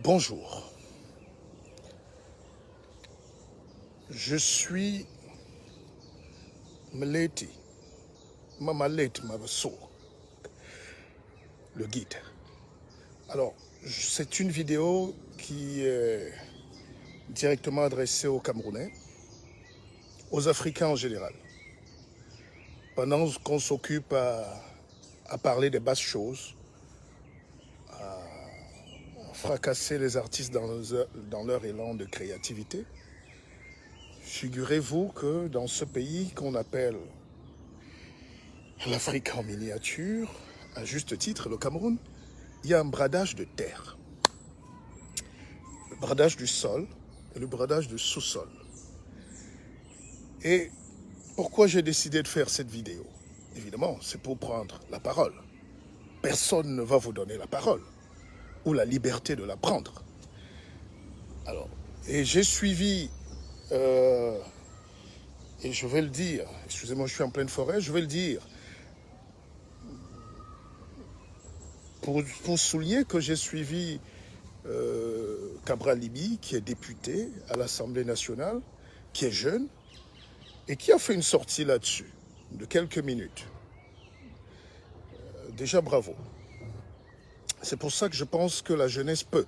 Bonjour, je suis Mleti, Mamalet Mabasso, le guide. Alors, c'est une vidéo qui est directement adressée aux Camerounais, aux Africains en général. Pendant qu'on s'occupe à parler des basses choses, à fracasser les artistes dans leur élan de créativité, figurez-vous que dans ce pays qu'on appelle l'Afrique en miniature, à juste titre, le Cameroun, il y a un bradage de terre. Le bradage du sol et le bradage du sous-sol. Et pourquoi j'ai décidé de faire cette vidéo? Évidemment, c'est pour prendre la parole. Personne ne va vous donner la parole ou la liberté de la prendre. Alors, et j'ai suivi, et je vais le dire, excusez-moi, je suis en pleine forêt, je vais le dire, pour souligner que j'ai suivi Cabral Libi, qui est député à l'Assemblée nationale, qui est jeune, et qui a fait une sortie là-dessus, de quelques minutes. Déjà, bravo. C'est pour ça que je pense que la jeunesse peut.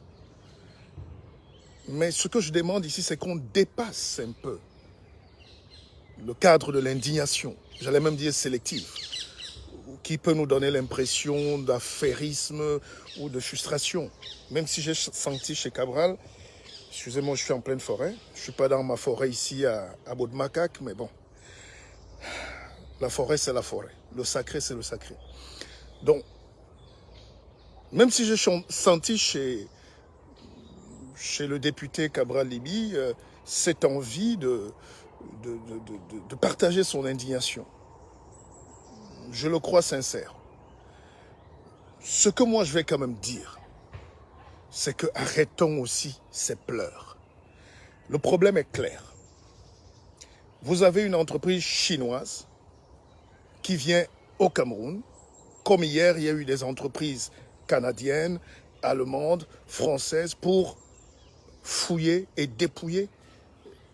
Mais ce que je demande ici, c'est qu'on dépasse un peu le cadre de l'indignation, j'allais même dire sélective, qui peut nous donner l'impression d'affairisme ou de frustration. Même si j'ai senti chez Cabral, excusez-moi, je suis en pleine forêt, je ne suis pas dans ma forêt ici à Baudemacaque, mais bon, la forêt c'est la forêt, le sacré c'est le sacré. Donc, même si j'ai senti chez le député Cabral Libi cette envie de partager son indignation, je le crois sincère. Ce que moi je vais quand même dire, c'est que arrêtons aussi ces pleurs. Le problème est clair. Vous avez une entreprise chinoise qui vient au Cameroun. Comme hier, il y a eu des entreprises canadiennes, allemandes, françaises pour fouiller et dépouiller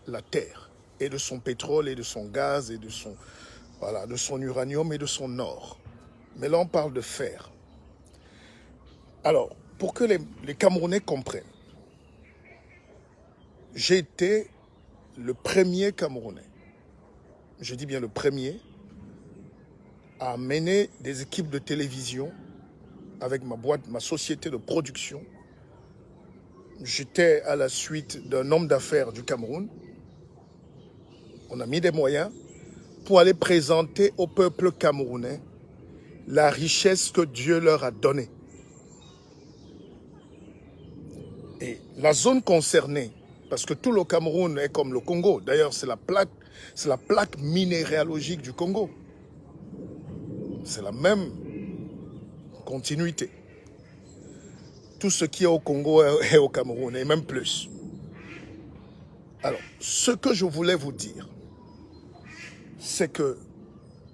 la terre et de son pétrole et de son gaz et de son uranium et de son or. Mais là, on parle de fer. Alors, pour que les Camerounais comprennent, j'ai été le premier Camerounais, je dis bien le premier, à mener des équipes de télévision avec ma société de production. J'étais à la suite d'un homme d'affaires du Cameroun. On a mis des moyens pour aller présenter au peuple camerounais la richesse que Dieu leur a donnée. Et la zone concernée, parce que tout le Cameroun est comme le Congo, d'ailleurs c'est la plaque minéralogique du Congo. C'est la même continuité. Tout ce qui est au Congo est au Cameroun, et même plus. Alors, ce que je voulais vous dire, c'est que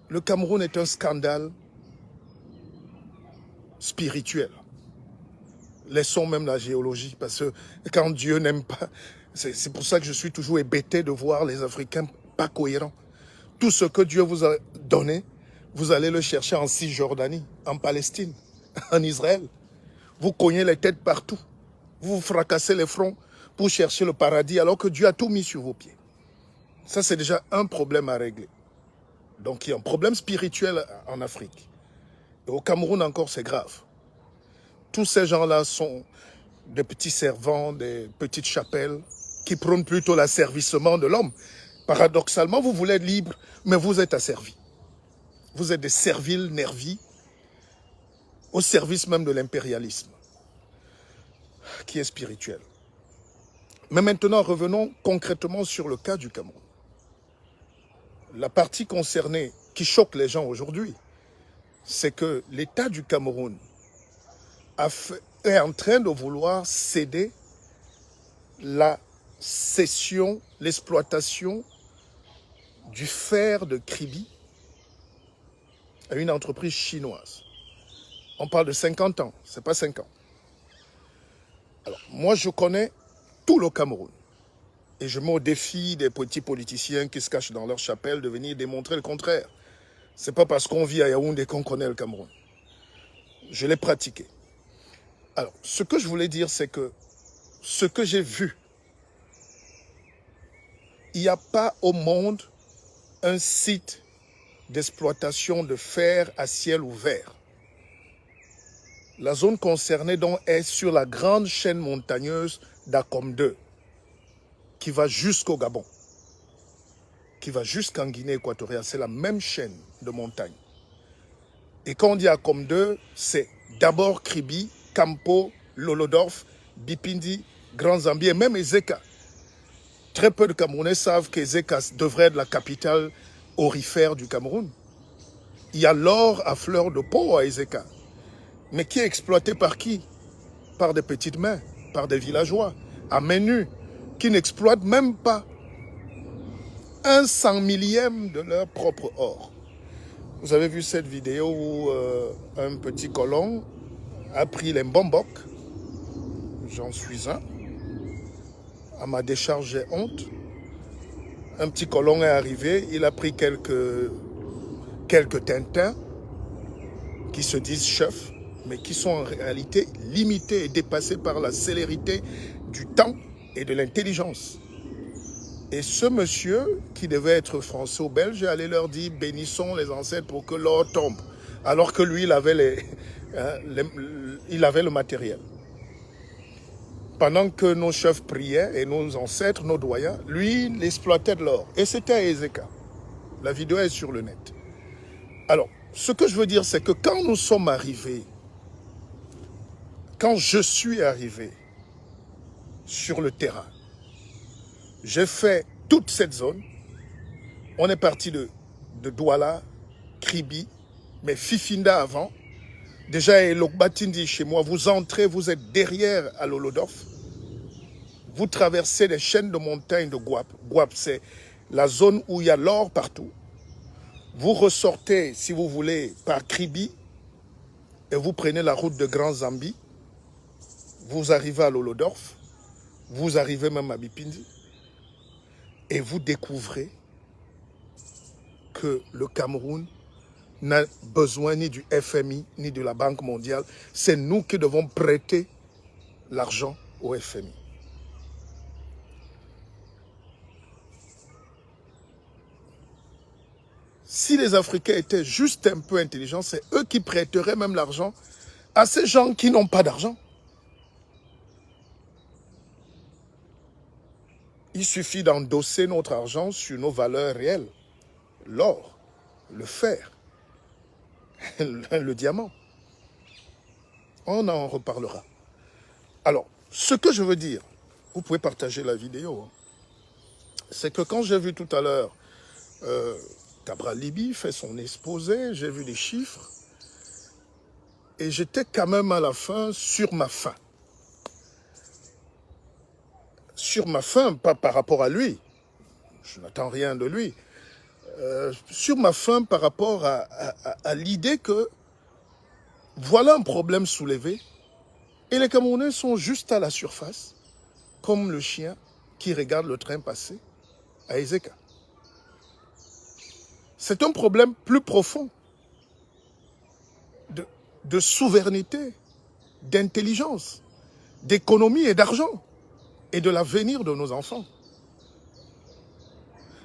le Cameroun est un scandale spirituel. Laissons même la géologie, parce que quand Dieu n'aime pas, c'est pour ça que je suis toujours hébété de voir les Africains pas cohérents. Tout ce que Dieu vous a donné, vous allez le chercher en Cisjordanie, en Palestine, en Israël. Vous cognez les têtes partout. Vous vous fracassez les fronts pour chercher le paradis alors que Dieu a tout mis sur vos pieds. Ça, c'est déjà un problème à régler. Donc, il y a un problème spirituel en Afrique. Et au Cameroun encore, c'est grave. Tous ces gens-là sont des petits servants, des petites chapelles qui prônent plutôt l'asservissement de l'homme. Paradoxalement, vous voulez être libre, mais vous êtes asservis. Vous êtes des serviles nervis au service même de l'impérialisme, qui est spirituel. Mais maintenant, revenons concrètement sur le cas du Cameroun. La partie concernée qui choque les gens aujourd'hui, c'est que l'État du Cameroun est en train de vouloir céder la cession, l'exploitation du fer de Kribi à une entreprise chinoise. On parle de 50 ans, ce n'est pas 5 ans. Alors, moi, je connais tout le Cameroun. Et je mets au défi des petits politiciens qui se cachent dans leur chapelle de venir démontrer le contraire. Ce n'est pas parce qu'on vit à Yaoundé qu'on connaît le Cameroun. Je l'ai pratiqué. Alors, ce que je voulais dire, c'est que ce que j'ai vu, il n'y a pas au monde un site d'exploitation de fer à ciel ouvert. La zone concernée donc est sur la grande chaîne montagneuse d'Akom 2, qui va jusqu'au Gabon, qui va jusqu'en Guinée équatoriale. C'est la même chaîne de montagnes. Et quand on dit Akom 2, c'est d'abord Kribi, Campo, Lolodorf, Bipindi, Grand Zambie et même Ezeka. Très peu de Camerounais savent qu'Ezeka devrait être la capitale aurifère du Cameroun. Il y a l'or à fleur de peau à Ezeka. Mais qui est exploité par qui? Par des petites mains, par des villageois, à main nue, qui n'exploitent même pas un 100 millième de leur propre or. Vous avez vu cette vidéo où un petit colon a pris les mbombok, j'en suis un, à ma décharge j'ai honte. Un petit colon est arrivé, il a pris quelques tintins qui se disent chefs, mais qui sont en réalité limités et dépassés par la célérité du temps et de l'intelligence. Et ce monsieur, qui devait être français ou belge, allait leur dire « bénissons les ancêtres pour que l'or tombe », alors que lui, il avait, il avait le matériel. Pendant que nos chefs priaient, et nos ancêtres, nos doyens, lui, il exploitait de l'or. Et c'était à Ezeka. La vidéo est sur le net. Alors, ce que je veux dire, c'est que quand nous sommes arrivés, quand je suis arrivé sur le terrain, j'ai fait toute cette zone. On est parti de Douala, Kribi, mais Fifinda avant. Déjà, Elokbatindi chez moi, vous entrez, vous êtes derrière à Lolodorf. Vous traversez les chaînes de montagnes de Guap. Guap, c'est la zone où il y a l'or partout. Vous ressortez, si vous voulez, par Kribi et vous prenez la route de Grand Zambie. Vous arrivez à Lolodorf. Vous arrivez même à Bipindi. Et vous découvrez que le Cameroun n'a besoin ni du FMI, ni de la Banque mondiale. C'est nous qui devons prêter l'argent au FMI. Si les Africains étaient juste un peu intelligents, c'est eux qui prêteraient même l'argent à ces gens qui n'ont pas d'argent. Il suffit d'endosser notre argent sur nos valeurs réelles. L'or, le fer, le diamant. On en reparlera. Alors, ce que je veux dire, vous pouvez partager la vidéo, hein, c'est que quand j'ai vu tout à l'heure Cabral Liby fait son exposé, j'ai vu les chiffres, et j'étais quand même à la fin sur ma faim. Sur ma faim, pas par rapport à lui, je n'attends rien de lui, sur ma faim par rapport à l'idée que voilà un problème soulevé et les Camerounais sont juste à la surface, comme le chien qui regarde le train passer à Ezeka. C'est un problème plus profond de souveraineté, d'intelligence, d'économie et d'argent et de l'avenir de nos enfants.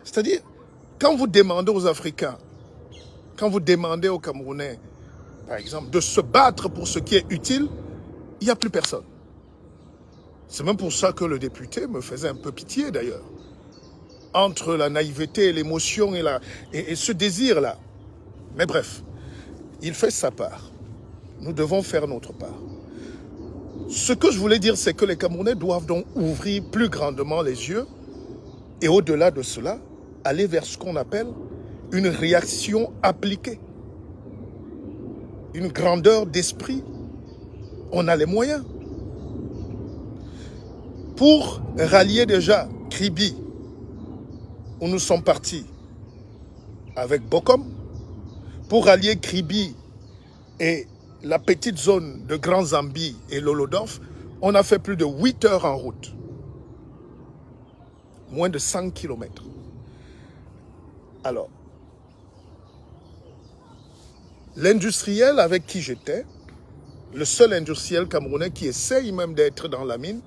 C'est-à-dire, quand vous demandez aux Africains, quand vous demandez aux Camerounais, par exemple, de se battre pour ce qui est utile, il n'y a plus personne. C'est même pour ça que le député me faisait un peu pitié d'ailleurs. Entre la naïveté et l'émotion et ce désir-là. Mais bref, il fait sa part. Nous devons faire notre part. Ce que je voulais dire, c'est que les Camerounais doivent donc ouvrir plus grandement les yeux et au-delà de cela, aller vers ce qu'on appelle une réaction appliquée. Une grandeur d'esprit. On a les moyens. Pour rallier déjà Kribi, où nous sommes partis avec Bokom, pour rallier Kribi et la petite zone de Grand Zambie et Lolodorf, On a fait plus de 8 heures en route. Moins de 100 kilomètres. Alors, l'industriel avec qui j'étais, le seul industriel camerounais qui essaye même d'être dans la mine,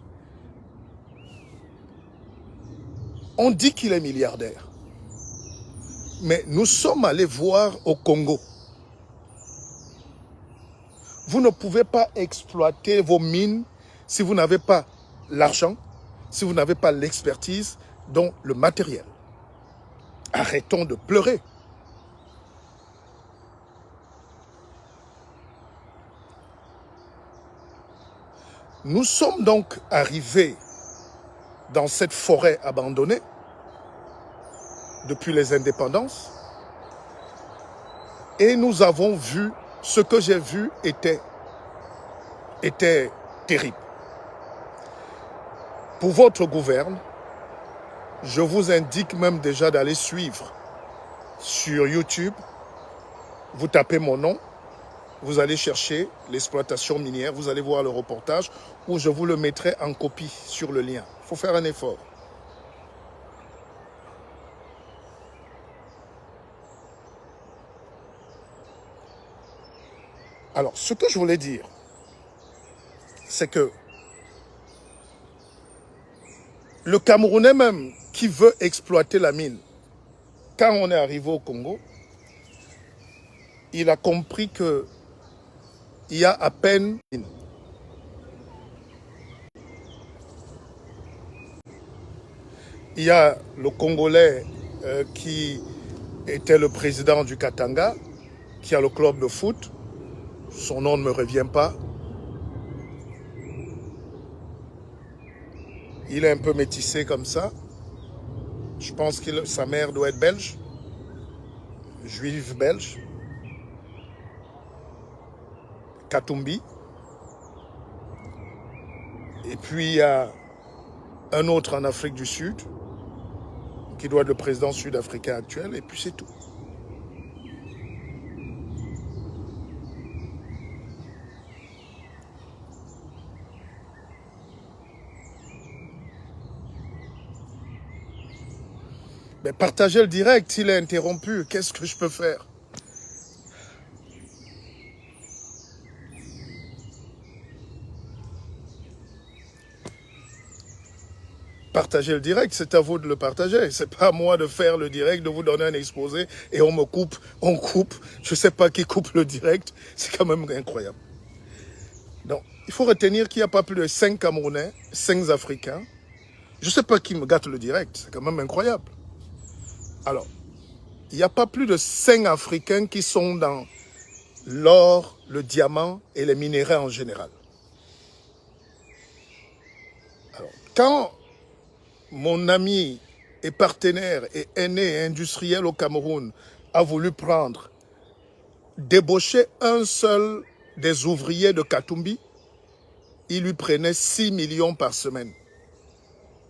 on dit qu'il est milliardaire. Mais nous sommes allés voir au Congo. Vous ne pouvez pas exploiter vos mines si vous n'avez pas l'argent, si vous n'avez pas l'expertise, dont le matériel. Arrêtons de pleurer. Nous sommes donc arrivés dans cette forêt abandonnée depuis les indépendances et nous avons vu, ce que j'ai vu était terrible. Pour votre gouverne, je vous indique même déjà d'aller suivre sur YouTube. Vous tapez mon nom, vous allez chercher l'exploitation minière, vous allez voir le reportage où je vous le mettrai en copie sur le lien. Il faut faire un effort. Alors, ce que je voulais dire, c'est que le Camerounais même qui veut exploiter la mine, quand on est arrivé au Congo, il a compris qu'il y a à peine une. Il y a le Congolais qui était le président du Katanga, qui a le club de foot. Son nom ne me revient pas. Il est un peu métissé comme ça. Je pense que sa mère doit être belge, juive belge. Katumbi. Et puis il y a un autre en Afrique du Sud, qui doit être le président sud-africain actuel, et puis c'est tout. Mais partagez le direct, il est interrompu, qu'est-ce que je peux faire? Partagez le direct, c'est à vous de le partager. C'est pas à moi de faire le direct, de vous donner un exposé et on me coupe, on coupe. Je sais pas qui coupe le direct, c'est quand même incroyable. Donc, il faut retenir qu'il n'y a pas plus de 5 Camerounais, 5 Africains. Je sais pas qui me gâte le direct, c'est quand même incroyable. Alors, il n'y a pas plus de 5 Africains qui sont dans l'or, le diamant et les minéraux en général. Alors, quand mon ami et partenaire et aîné et industriel au Cameroun a voulu prendre, débaucher un seul des ouvriers de Katumbi, il lui prenait 6 millions par semaine.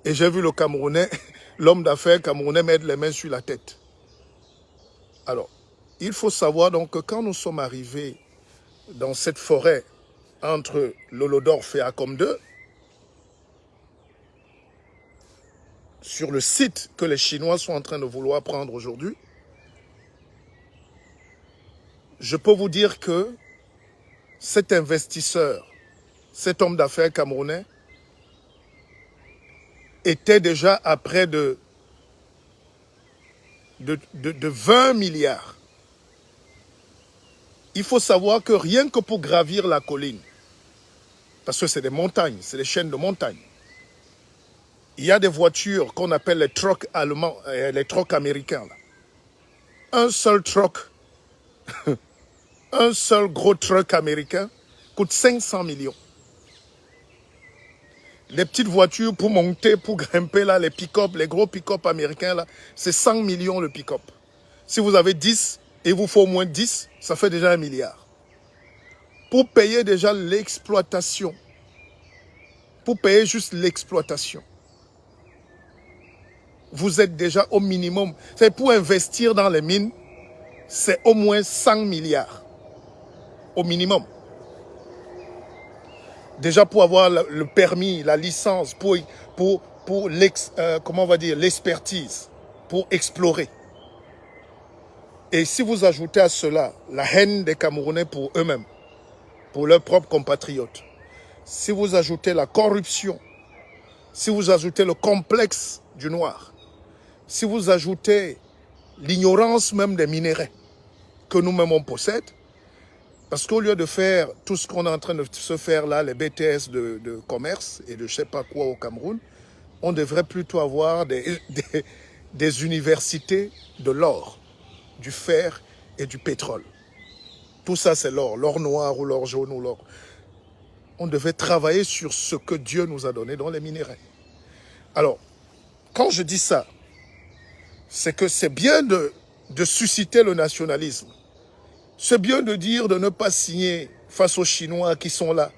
Et j'ai vu le Camerounais, l'homme d'affaires camerounais mettre les mains sur la tête. Alors, il faut savoir donc que quand nous sommes arrivés dans cette forêt entre Lolodorf et Akom 2, sur le site que les Chinois sont en train de vouloir prendre aujourd'hui, je peux vous dire que cet investisseur, cet homme d'affaires camerounais, était déjà à près de 20 milliards. Il faut savoir que rien que pour gravir la colline, parce que c'est des montagnes, c'est des chaînes de montagnes, il y a des voitures qu'on appelle les trucks allemands, les trucks américains. Là. Un seul truck, un seul gros truck américain coûte 500 millions. Les petites voitures pour monter, pour grimper, là, les pick-up, les gros pick-up américains, là, c'est 100 millions le pick-up. Si vous avez 10, et il vous faut au moins 10, ça fait déjà 1 milliard. Pour payer déjà l'exploitation, pour payer juste l'exploitation, vous êtes déjà au minimum. C'est pour investir dans les mines, c'est au moins 100 milliards. Au minimum. Déjà pour avoir le permis, la licence, pour comment on va dire, l'expertise, pour explorer. Et si vous ajoutez à cela la haine des Camerounais pour eux-mêmes, pour leurs propres compatriotes, si vous ajoutez la corruption, si vous ajoutez le complexe du noir, si vous ajoutez l'ignorance même des minéraux que nous-mêmes on possède, parce qu'au lieu de faire tout ce qu'on est en train de se faire là, les BTS de commerce et de je ne sais pas quoi au Cameroun, on devrait plutôt avoir des universités de l'or, du fer et du pétrole. Tout ça, c'est l'or, l'or noir ou l'or jaune ou l'or. On devait travailler sur ce que Dieu nous a donné dans les minéraux. Alors, quand je dis ça, c'est que c'est bien de susciter le nationalisme. C'est bien de dire de ne pas signer face aux Chinois qui sont là.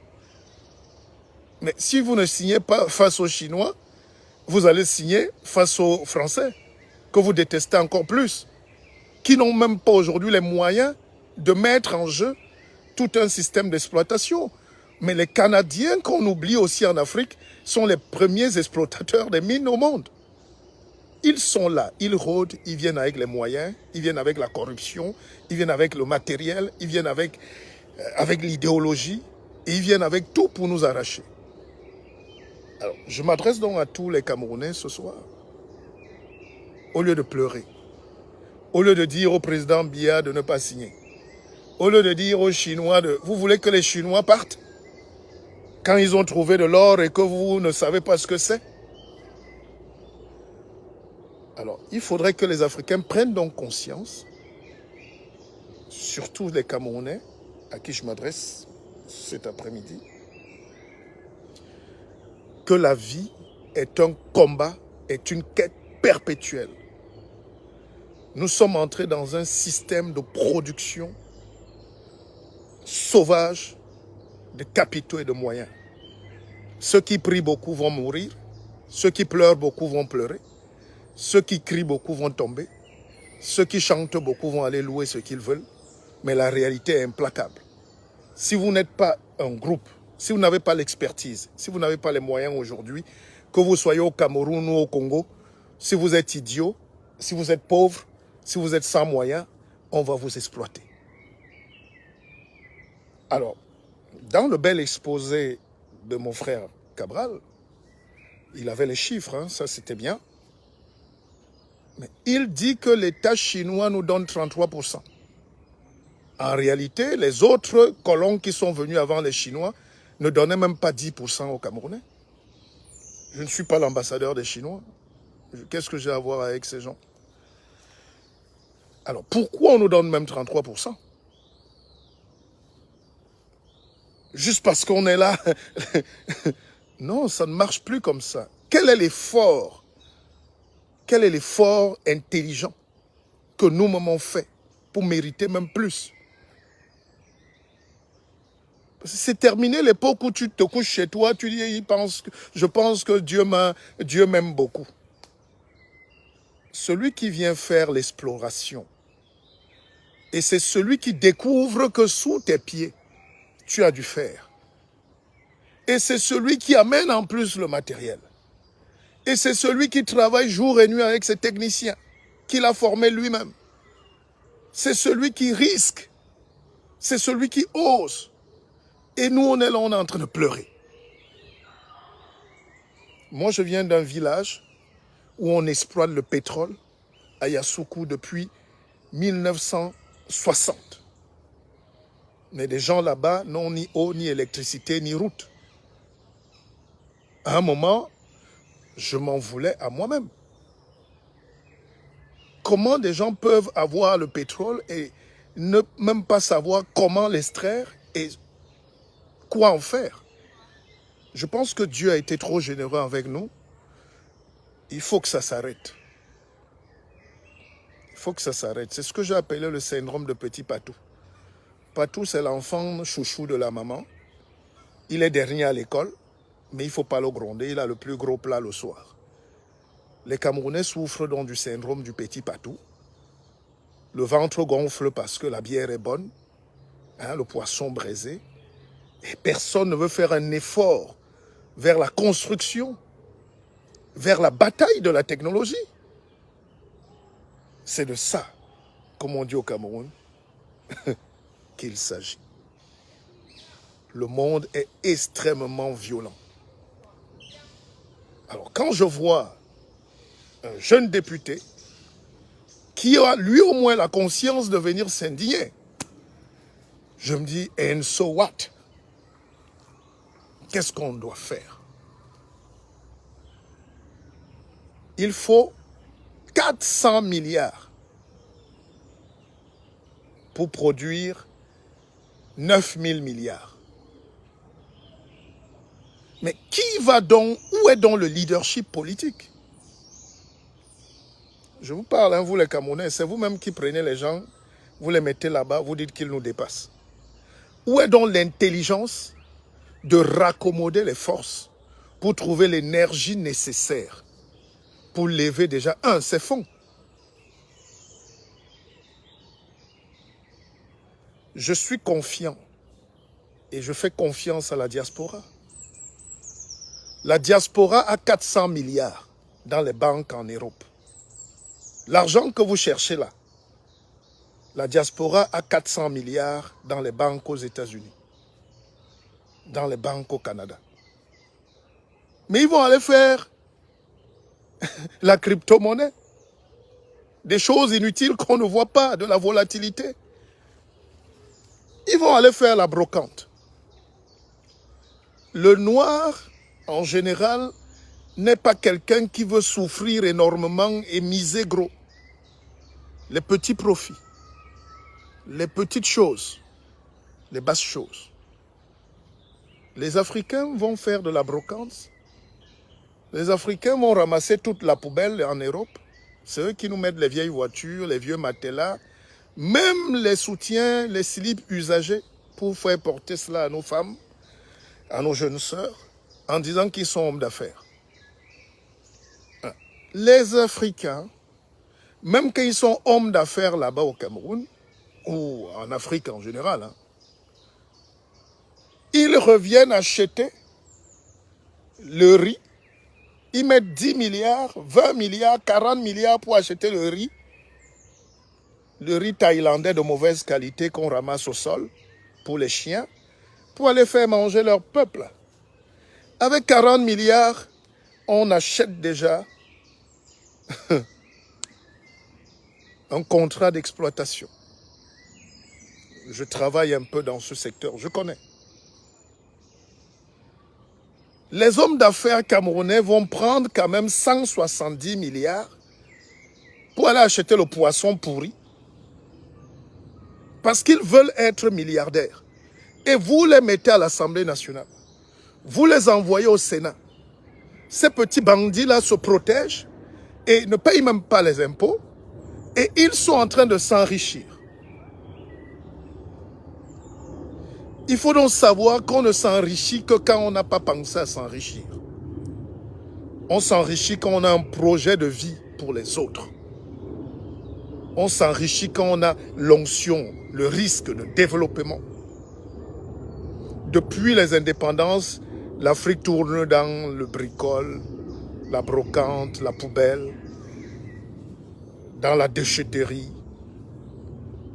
Mais si vous ne signez pas face aux Chinois, vous allez signer face aux Français, que vous détestez encore plus, qui n'ont même pas aujourd'hui les moyens de mettre en jeu tout un système d'exploitation. Mais les Canadiens, qu'on oublie aussi en Afrique, sont les premiers exploitateurs des mines au monde. Ils sont là, ils rôdent, ils viennent avec les moyens, ils viennent avec la corruption, ils viennent avec le matériel, ils viennent avec l'idéologie, ils viennent avec tout pour nous arracher. Alors, je m'adresse donc à tous les Camerounais ce soir. Au lieu de pleurer, au lieu de dire au président Biya de ne pas signer, au lieu de dire aux Chinois vous voulez que les Chinois partent quand ils ont trouvé de l'or et que vous ne savez pas ce que c'est? Alors, il faudrait que les Africains prennent donc conscience, surtout les Camerounais, à qui je m'adresse cet après-midi, que la vie est un combat, est une quête perpétuelle. Nous sommes entrés dans un système de production sauvage de capitaux et de moyens. Ceux qui prient beaucoup vont mourir, ceux qui pleurent beaucoup vont pleurer, ceux qui crient beaucoup vont tomber, ceux qui chantent beaucoup vont aller louer ce qu'ils veulent, mais la réalité est implacable. Si vous n'êtes pas un groupe, si vous n'avez pas l'expertise, si vous n'avez pas les moyens aujourd'hui, que vous soyez au Cameroun ou au Congo, si vous êtes idiot, si vous êtes pauvre, si vous êtes sans moyens, on va vous exploiter. Alors, dans le bel exposé de mon frère Cabral, il avait les chiffres, hein, ça c'était bien. Mais il dit que l'État chinois nous donne 33%. En réalité, les autres colons qui sont venus avant les Chinois ne donnaient même pas 10% aux Camerounais. Je ne suis pas l'ambassadeur des Chinois. Qu'est-ce que j'ai à voir avec ces gens? Alors, pourquoi on nous donne même 33%? Juste parce qu'on est là? Non, ça ne marche plus comme ça. Quel est l'effort? Quel est l'effort intelligent que nous-mêmes on fait pour mériter même plus? C'est terminé l'époque où tu te couches chez toi, tu dis, je pense que Dieu m'aime beaucoup. Celui qui vient faire l'exploration, et c'est celui qui découvre que sous tes pieds, tu as du fer. Et c'est celui qui amène en plus le matériel. Et c'est celui qui travaille jour et nuit avec ses techniciens, qu'il a formé lui-même. C'est celui qui risque. C'est celui qui ose. Et nous, on est là, on est en train de pleurer. Moi, je viens d'un village où on exploite le pétrole à Yasoukou depuis 1960. Mais les gens là-bas n'ont ni eau, ni électricité, ni route. À un moment, je m'en voulais à moi-même. Comment des gens peuvent avoir le pétrole et ne même pas savoir comment l'extraire et quoi en faire? Je pense que Dieu a été trop généreux avec nous. Il faut que ça s'arrête. Il faut que ça s'arrête. C'est ce que j'ai appelé le syndrome de petit Patou. Patou, c'est l'enfant chouchou de la maman. Il est dernier à l'école, mais il ne faut pas le gronder. Il a le plus gros plat le soir. Les Camerounais souffrent donc du syndrome du petit Patou. Le ventre gonfle parce que la bière est bonne, hein, le poisson braisé. Et personne ne veut faire un effort vers la construction, vers la bataille de la technologie. C'est de ça, comme on dit au Cameroun, qu'il s'agit. Le monde est extrêmement violent. Alors, quand je vois un jeune député qui a, lui, au moins la conscience de venir s'indigner, je me dis, and so what? Qu'est-ce qu'on doit faire? Il faut 400 milliards pour produire 9 000 milliards. Mais qui va donc, où est donc le leadership politique? Je vous parle, hein, vous les Camerounais, c'est vous-même qui prenez les gens, vous les mettez là-bas, vous dites qu'ils nous dépassent. Où est donc l'intelligence de raccommoder les forces pour trouver l'énergie nécessaire pour lever déjà, ces fonds? Je suis confiant et je fais confiance à la diaspora. La diaspora a 400 milliards dans les banques en Europe. L'argent que vous cherchez là, la diaspora a 400 milliards dans les banques aux États-Unis, dans les banques au Canada. Mais ils vont aller faire la crypto-monnaie, des choses inutiles qu'on ne voit pas, de la volatilité. Ils vont aller faire la brocante. Le noir, en général, n'est pas quelqu'un qui veut souffrir énormément et miser gros. Les petits profits, les petites choses, les basses choses. Les Africains vont faire de la brocante. Les Africains vont ramasser toute la poubelle en Europe. C'est eux qui nous mettent les vieilles voitures, les vieux matelas, même les soutiens, les slips usagés pour faire porter cela à nos femmes, à nos jeunes sœurs, en disant qu'ils sont hommes d'affaires. Les Africains, même quand ils sont hommes d'affaires là-bas au Cameroun, ou en Afrique en général, hein, ils reviennent acheter le riz. Ils mettent 10 milliards, 20 milliards, 40 milliards pour acheter le riz thaïlandais de mauvaise qualité qu'on ramasse au sol pour les chiens, pour aller faire manger leur peuple. Avec 40 milliards, on achète déjà un contrat d'exploitation. Je travaille un peu dans ce secteur, je connais. Les hommes d'affaires camerounais vont prendre quand même 170 milliards pour aller acheter le poisson pourri parce qu'ils veulent être milliardaires. Et vous les mettez à l'Assemblée nationale. Vous les envoyez au Sénat. Ces petits bandits-là se protègent et ne payent même pas les impôts. Et ils sont en train de s'enrichir. Il faut donc savoir qu'on ne s'enrichit que quand on n'a pas pensé à s'enrichir. On s'enrichit quand on a un projet de vie pour les autres. On s'enrichit quand on a l'onction, le risque de développement. Depuis les indépendances, l'Afrique tourne dans le bricole, la brocante, la poubelle, dans la déchetterie,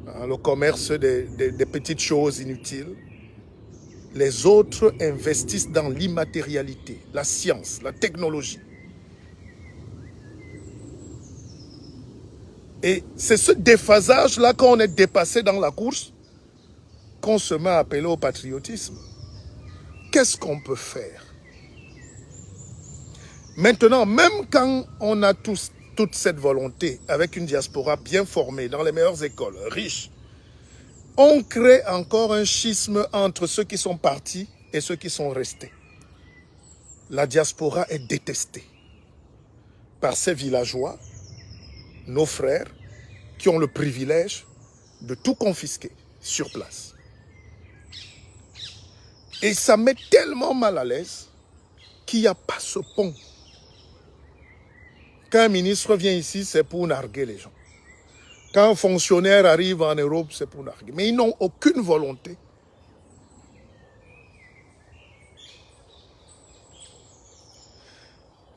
le commerce des petites choses inutiles. Les autres investissent dans l'immatérialité, la science, la technologie. Et c'est ce déphasage-là, quand on est dépassé dans la course, qu'on se met à appeler au patriotisme. Qu'est-ce qu'on peut faire? Maintenant, même quand on a toute cette volonté, avec une diaspora bien formée, dans les meilleures écoles, riches, on crée encore un schisme entre ceux qui sont partis et ceux qui sont restés. La diaspora est détestée par ces villageois, nos frères, qui ont le privilège de tout confisquer sur place. Et ça met tellement mal à l'aise qu'il n'y a pas ce pont. Quand un ministre vient ici, c'est pour narguer les gens. Quand un fonctionnaire arrive en Europe, c'est pour narguer. Mais ils n'ont aucune volonté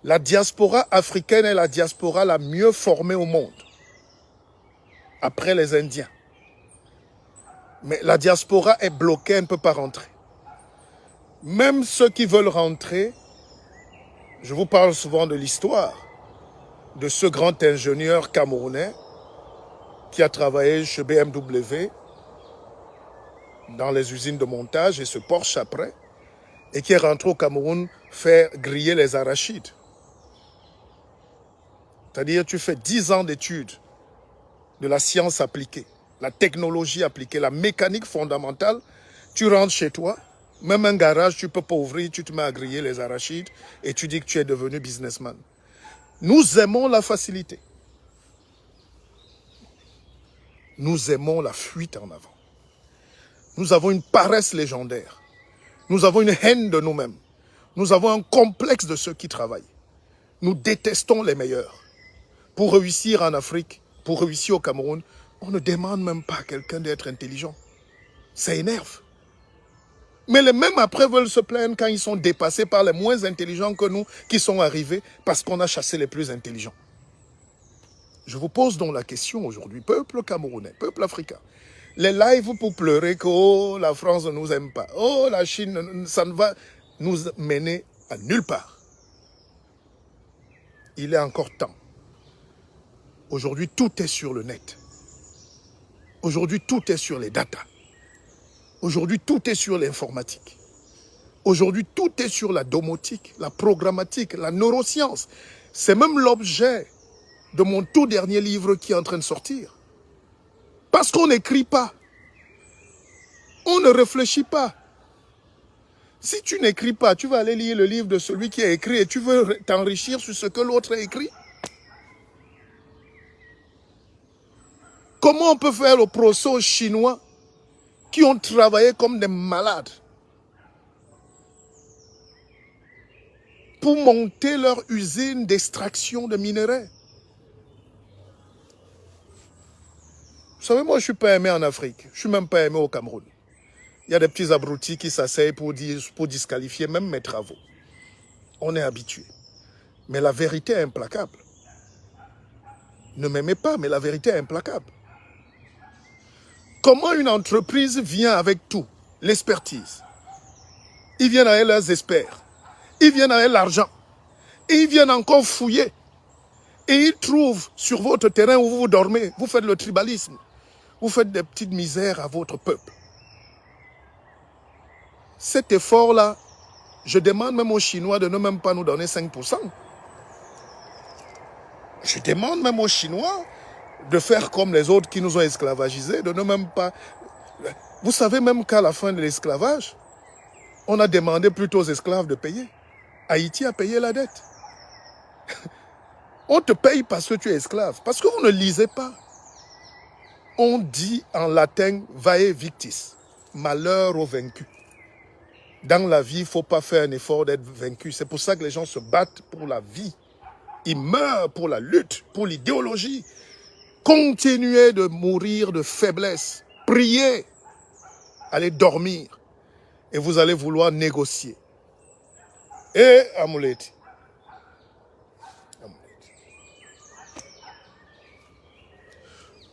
La diaspora africaine est la diaspora la mieux formée au monde, après les Indiens. Mais la diaspora est bloquée, elle ne peut pas rentrer. Même ceux qui veulent rentrer, je vous parle souvent de l'histoire de ce grand ingénieur camerounais qui a travaillé chez BMW dans les usines de montage et ce Porsche après, et qui est rentré au Cameroun faire griller les arachides. C'est-à-dire tu fais 10 ans d'études de la science appliquée, la technologie appliquée, la mécanique fondamentale, tu rentres chez toi, même un garage, tu ne peux pas ouvrir, tu te mets à griller les arachides et tu dis que tu es devenu businessman. Nous aimons la facilité. Nous aimons la fuite en avant. Nous avons une paresse légendaire. Nous avons une haine de nous-mêmes. Nous avons un complexe de ceux qui travaillent. Nous détestons les meilleurs. Pour réussir en Afrique, pour réussir au Cameroun, on ne demande même pas à quelqu'un d'être intelligent. Ça énerve. Mais les mêmes après veulent se plaindre quand ils sont dépassés par les moins intelligents que nous qui sont arrivés parce qu'on a chassé les plus intelligents. Je vous pose donc la question aujourd'hui, peuple camerounais, peuple africain. Les lives pour pleurer que oh, la France ne nous aime pas, oh la Chine, ça ne va nous mener à nulle part. Il est encore temps. Aujourd'hui, tout est sur le net. Aujourd'hui, tout est sur les datas. Aujourd'hui, tout est sur l'informatique. Aujourd'hui, tout est sur la domotique, la programmatique, la neuroscience. C'est même l'objet de mon tout dernier livre qui est en train de sortir. Parce qu'on n'écrit pas. On ne réfléchit pas. Si tu n'écris pas, tu vas aller lire le livre de celui qui a écrit et tu veux t'enrichir sur ce que l'autre a écrit. Comment on peut faire le procès aux Chinois qui ont travaillé comme des malades pour monter leur usine d'extraction de minerais? Vous savez, moi, je ne suis pas aimé en Afrique. Je ne suis même pas aimé au Cameroun. Il y a des petits abrutis qui s'asseyent pour disqualifier même mes travaux. On est habitué. Mais la vérité est implacable. Ne m'aimez pas, mais la vérité est implacable. Comment une entreprise vient avec tout? L'expertise. Ils viennent avec leurs experts. Ils viennent avec l'argent. Et ils viennent encore fouiller. Et ils trouvent sur votre terrain où vous dormez, vous faites le tribalisme. Vous faites des petites misères à votre peuple. Cet effort-là, je demande même aux Chinois de ne même pas nous donner 5%. Je demande même aux Chinois de faire comme les autres qui nous ont esclavagisés, de ne même pas... Vous savez même qu'à la fin de l'esclavage, on a demandé plutôt aux esclaves de payer. Haïti a payé la dette. On te paye parce que tu es esclave, parce que vous ne lisez pas. On dit en latin « vae victis », malheur aux vaincus. Dans la vie, il ne faut pas faire un effort d'être vaincu. C'est pour ça que les gens se battent pour la vie. Ils meurent pour la lutte, pour l'idéologie. Continuez de mourir de faiblesse. Priez. Allez dormir. Et vous allez vouloir négocier. Et Amouleti.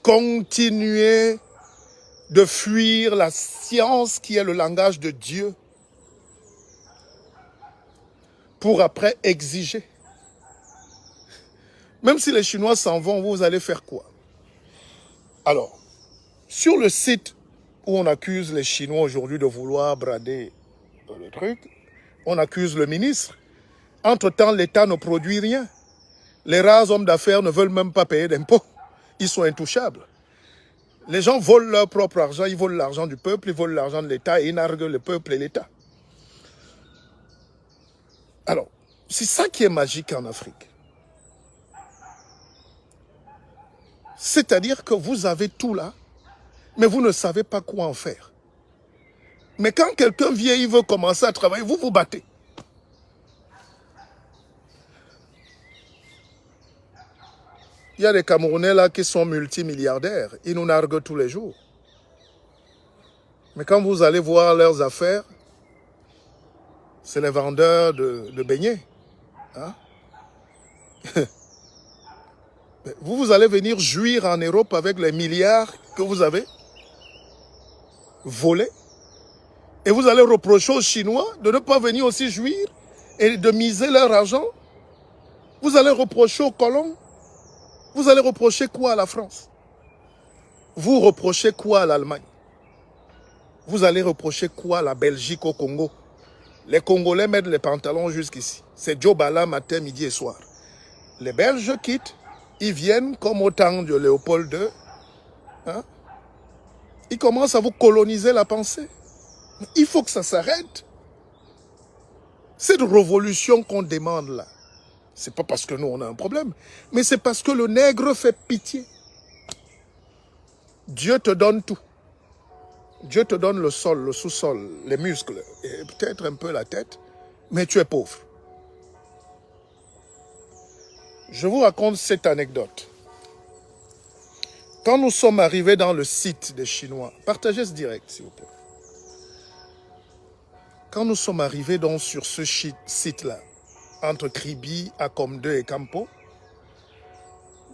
Continuez de fuir la science qui est le langage de Dieu pour après exiger. Même si les Chinois s'en vont, vous allez faire quoi? Alors, sur le site où on accuse les Chinois aujourd'hui de vouloir brader le truc, on accuse le ministre. Entre-temps, l'État ne produit rien. Les rares hommes d'affaires ne veulent même pas payer d'impôts. Ils sont intouchables. Les gens volent leur propre argent, ils volent l'argent du peuple, ils volent l'argent de l'État et ils narguent le peuple et l'État. Alors, c'est ça qui est magique en Afrique. C'est-à-dire que vous avez tout là, mais vous ne savez pas quoi en faire. Mais quand quelqu'un vient, il veut commencer à travailler, vous vous battez. Il y a des Camerounais là qui sont multimilliardaires, ils nous narguent tous les jours. Mais quand vous allez voir leurs affaires, c'est les vendeurs de beignets. Hein? Vous allez venir jouir en Europe avec les milliards que vous avez volés. Et vous allez reprocher aux Chinois de ne pas venir aussi jouir et de miser leur argent. Vous allez reprocher aux colons. Vous allez reprocher quoi à la France? Vous reprochez quoi à l'Allemagne? Vous allez reprocher quoi à la Belgique, au Congo? Les Congolais mettent les pantalons jusqu'ici. C'est Djobala matin, midi et soir. Les Belges quittent. Ils viennent comme au temps de Léopold II. Hein? Ils commencent à vous coloniser la pensée. Il faut que ça s'arrête. Cette révolution qu'on demande là, c'est pas parce que nous on a un problème, mais c'est parce que le nègre fait pitié. Dieu te donne tout. Dieu te donne le sol, le sous-sol, les muscles, et peut-être un peu la tête, mais tu es pauvre. Je vous raconte cette anecdote. Quand nous sommes arrivés dans le site des Chinois, partagez ce direct s'il vous plaît. Quand nous sommes arrivés donc sur ce site-là, entre Kribi, Akomde et Campo,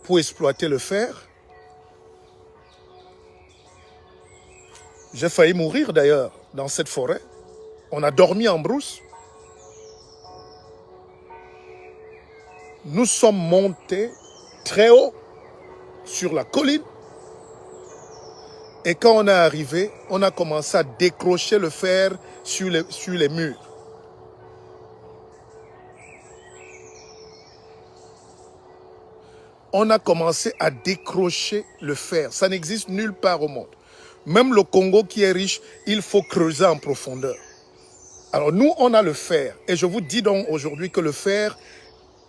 pour exploiter le fer, j'ai failli mourir d'ailleurs dans cette forêt. On a dormi en brousse. Nous sommes montés très haut sur la colline. Et quand on est arrivé, on a commencé à décrocher le fer sur les murs. On a commencé à décrocher le fer. Ça n'existe nulle part au monde. Même le Congo qui est riche, il faut creuser en profondeur. Alors nous, on a le fer. Et je vous dis donc aujourd'hui que le fer,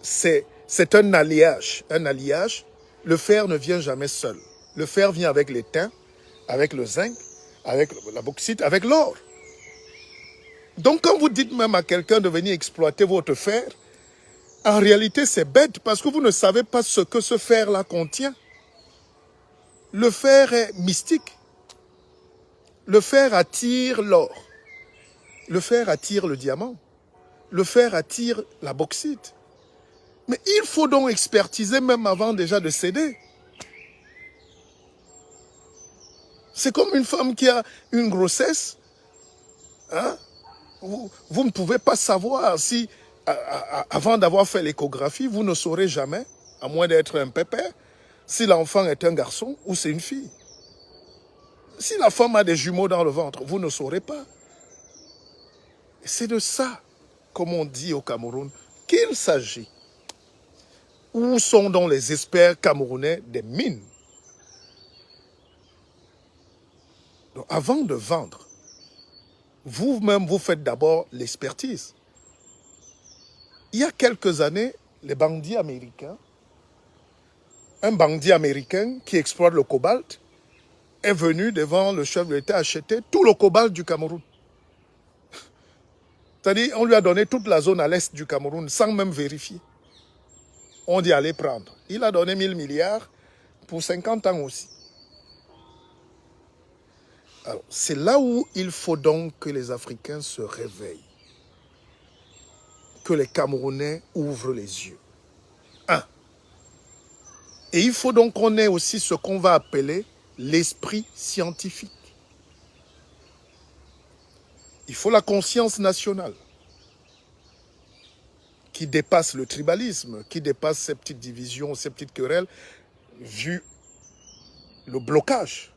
c'est un alliage. Un alliage. Le fer ne vient jamais seul. Le fer vient avec l'étain, avec le zinc, avec la bauxite, avec l'or. Donc quand vous dites même à quelqu'un de venir exploiter votre fer, en réalité c'est bête parce que vous ne savez pas ce que ce fer-là contient. Le fer est mystique. Le fer attire l'or. Le fer attire le diamant. Le fer attire la bauxite. Mais il faut donc expertiser même avant déjà de céder. C'est comme une femme qui a une grossesse. Hein? Vous ne pouvez pas savoir si, avant d'avoir fait l'échographie, vous ne saurez jamais, à moins d'être un pépère, si l'enfant est un garçon ou c'est une fille. Si la femme a des jumeaux dans le ventre, vous ne saurez pas. C'est de ça, comme on dit au Cameroun, qu'il s'agit. Où sont donc les experts camerounais des mines? Donc, avant de vendre, vous-même, vous faites d'abord l'expertise. Il y a quelques années, les bandits américains, un bandit américain qui exploite le cobalt, est venu devant le chef de l'État acheter tout le cobalt du Cameroun. C'est-à-dire, on lui a donné toute la zone à l'est du Cameroun sans même vérifier. On dit allez prendre. Il a donné 1000 milliards pour 50 ans aussi. Alors, c'est là où il faut donc que les Africains se réveillent. Que les Camerounais ouvrent les yeux. Un. Et il faut donc qu'on ait aussi ce qu'on va appeler l'esprit scientifique. Il faut la conscience nationale qui dépasse le tribalisme, qui dépasse ces petites divisions, ces petites querelles, vu le blocage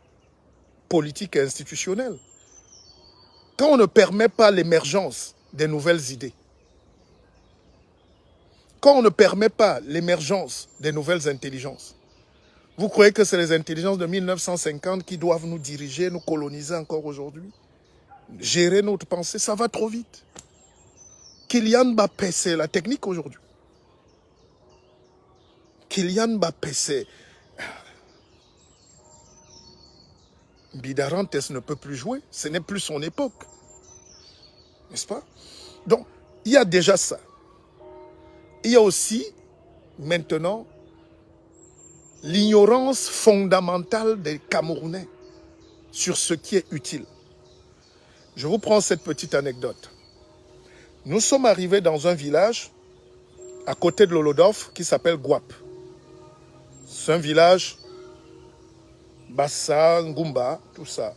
politique et institutionnel. Quand on ne permet pas l'émergence des nouvelles idées, quand on ne permet pas l'émergence des nouvelles intelligences, vous croyez que c'est les intelligences de 1950 qui doivent nous diriger, nous coloniser encore aujourd'hui? Gérer notre pensée, ça va trop vite. Kylian Mbappé, c'est la technique aujourd'hui. Kylian Mbappé, c'est... Bidarantes ne peut plus jouer, ce n'est plus son époque. N'est-ce pas? Donc, il y a déjà ça. Il y a aussi, maintenant, l'ignorance fondamentale des Camerounais sur ce qui est utile. Je vous prends cette petite anecdote. Nous sommes arrivés dans un village, à côté de Lolodorf, qui s'appelle Guap. C'est un village, Bassa, Ngumba, tout ça,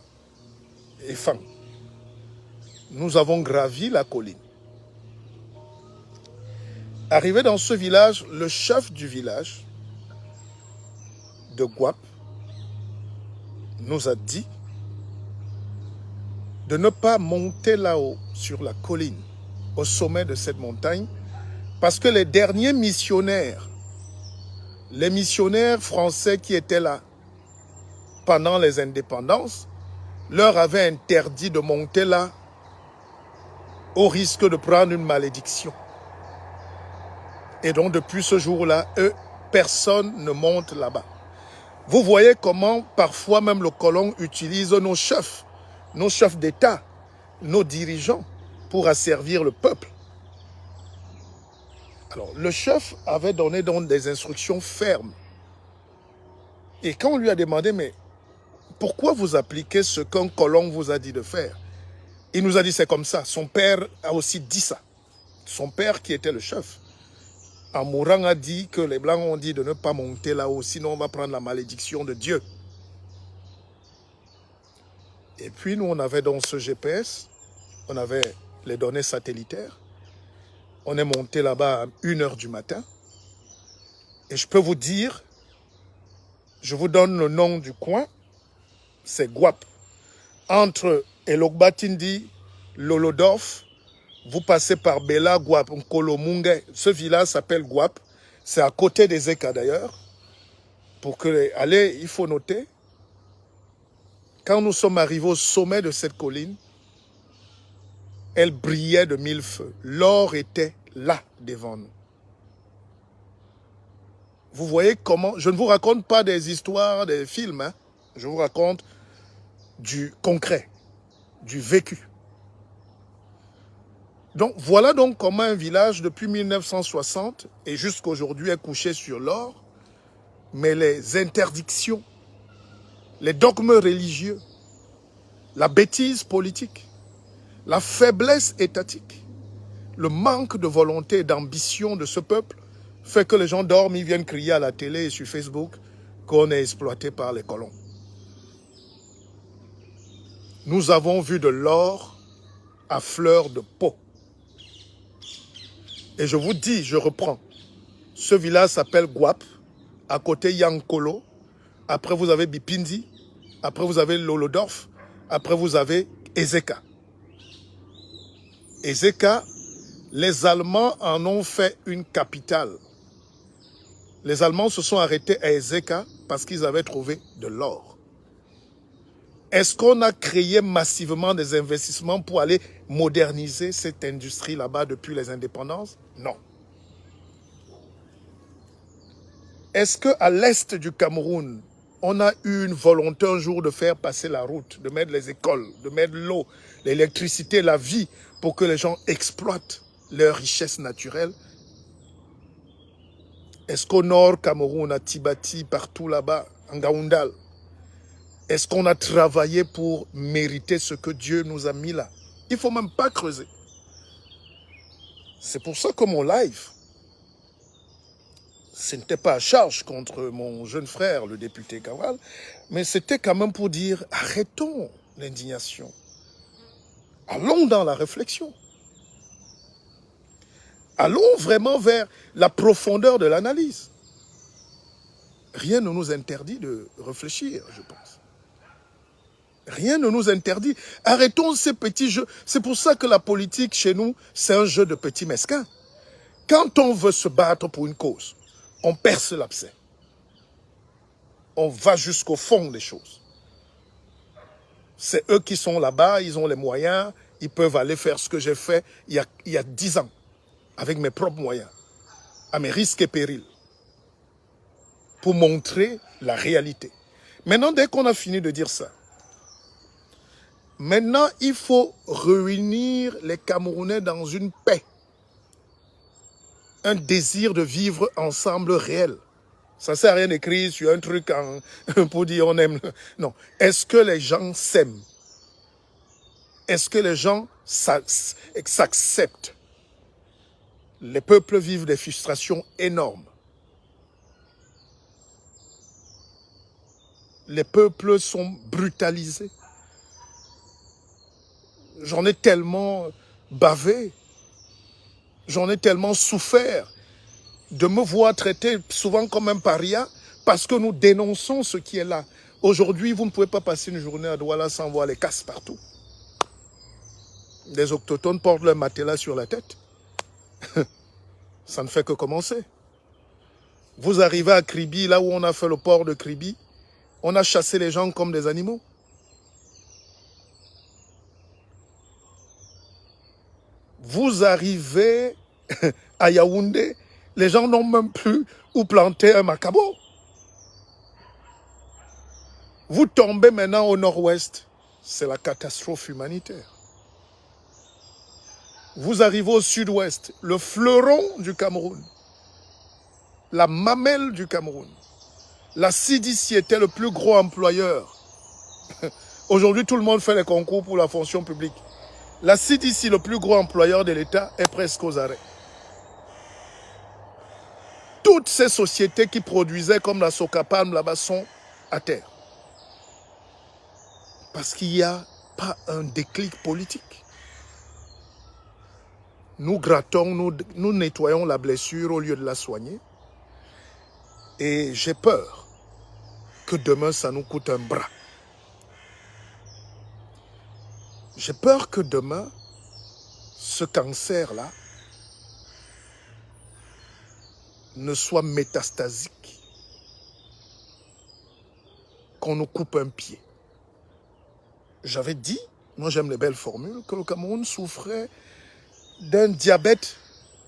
et Fang. Nous avons gravi la colline. Arrivé dans ce village, le chef du village de Guap nous a dit de ne pas monter là-haut, sur la colline, au sommet de cette montagne, parce que les derniers missionnaires, les missionnaires français qui étaient là pendant les indépendances, leur avaient interdit de monter là au risque de prendre une malédiction. Et donc depuis ce jour-là, personne ne monte là-bas. Vous voyez comment parfois même le colon utilise nos chefs d'État, nos dirigeants, pour asservir le peuple. Alors, le chef avait donné donc des instructions fermes. Et quand on lui a demandé, mais pourquoi vous appliquez ce qu'un colon vous a dit de faire? Il nous a dit, c'est comme ça. Son père a aussi dit ça. Son père, qui était le chef, en mourant, a dit que les Blancs ont dit de ne pas monter là-haut, sinon on va prendre la malédiction de Dieu. Et puis, nous, on avait donc ce GPS, on avait les données satellitaires. On est monté là-bas à 1h du matin. Et je peux vous dire, je vous donne le nom du coin, c'est Guap. Entre Elokbatindi, Lolodorf, vous passez par Bela, Guap, Nkolomunge. Ce village s'appelle Guap. C'est à côté des Eka d'ailleurs. Pour que, allez, il faut noter. Quand nous sommes arrivés au sommet de cette colline, elle brillait de 1000 feux. L'or était là devant nous. Vous voyez comment... Je ne vous raconte pas des histoires, des films. Hein. Je vous raconte du concret, du vécu. Donc, voilà donc comment un village, depuis 1960 et jusqu'à aujourd'hui, est couché sur l'or. Mais les interdictions, les dogmes religieux, la bêtise politique, la faiblesse étatique, le manque de volonté et d'ambition de ce peuple fait que les gens dorment, ils viennent crier à la télé et sur Facebook qu'on est exploité par les colons. Nous avons vu de l'or à fleur de peau. Et je vous dis, je reprends, ce village s'appelle Guap, à côté Yankolo, après vous avez Bipindi, après vous avez Lolodorf, après vous avez Ezeka. Ezeka, les Allemands en ont fait une capitale. Les Allemands se sont arrêtés à Ezeka parce qu'ils avaient trouvé de l'or. Est-ce qu'on a créé massivement des investissements pour aller moderniser cette industrie là-bas depuis les indépendances? Non. Est-ce qu'à l'est du Cameroun, on a eu une volonté un jour de faire passer la route, de mettre les écoles, de mettre l'eau, l'électricité, la vie, pour que les gens exploitent leurs richesses naturelles? Est-ce qu'au nord Cameroun, à Tibati, partout là-bas, en Gaoundal, est-ce qu'on a travaillé pour mériter ce que Dieu nous a mis là? Il ne faut même pas creuser. C'est pour ça que mon live, ce n'était pas à charge contre mon jeune frère, le député Kawal, mais c'était quand même pour dire, arrêtons l'indignation. Allons dans la réflexion. Allons vraiment vers la profondeur de l'analyse. Rien ne nous interdit de réfléchir, je pense. Rien ne nous interdit. Arrêtons ces petits jeux. C'est pour ça que la politique, chez nous, c'est un jeu de petits mesquins. Quand on veut se battre pour une cause, on perce l'abcès. On va jusqu'au fond des choses. C'est eux qui sont là-bas, ils ont les moyens, ils peuvent aller faire ce que j'ai fait il y a 10 ans, avec mes propres moyens, à mes risques et périls, pour montrer la réalité. Maintenant, dès qu'on a fini de dire ça, maintenant, il faut réunir les Camerounais dans une paix, un désir de vivre ensemble réel. Ça ne sert à rien d'écrire sur un truc pour dire on aime. Non. Est-ce que les gens s'aiment? Est-ce que les gens s'acceptent? Les peuples vivent des frustrations énormes. Les peuples sont brutalisés. J'en ai tellement bavé, j'en ai tellement souffert de me voir traité souvent comme un paria parce que nous dénonçons ce qui est là. Aujourd'hui, vous ne pouvez pas passer une journée à Douala sans voir les casses partout. Les autochtones portent leur matelas sur la tête. Ça ne fait que commencer. Vous arrivez à Kribi, là où on a fait le port de Kribi, on a chassé les gens comme des animaux. Vous arrivez à Yaoundé, les gens n'ont même plus où planter un macabo. Vous tombez maintenant au nord-ouest, c'est la catastrophe humanitaire. Vous arrivez au sud-ouest, le fleuron du Cameroun, la mamelle du Cameroun. La CDC était le plus gros employeur. Aujourd'hui, tout le monde fait les concours pour la fonction publique. La CDC, le plus gros employeur de l'État, est presque aux arrêts. Toutes ces sociétés qui produisaient comme la Socapalm là-bas sont à terre. Parce qu'il n'y a pas un déclic politique. Nous grattons, nous nettoyons la blessure au lieu de la soigner. Et j'ai peur que demain, ça nous coûte un bras. J'ai peur que demain, ce cancer-là ne soit métastasique. Qu'on nous coupe un pied. J'avais dit, moi j'aime les belles formules, que le Cameroun souffrait d'un diabète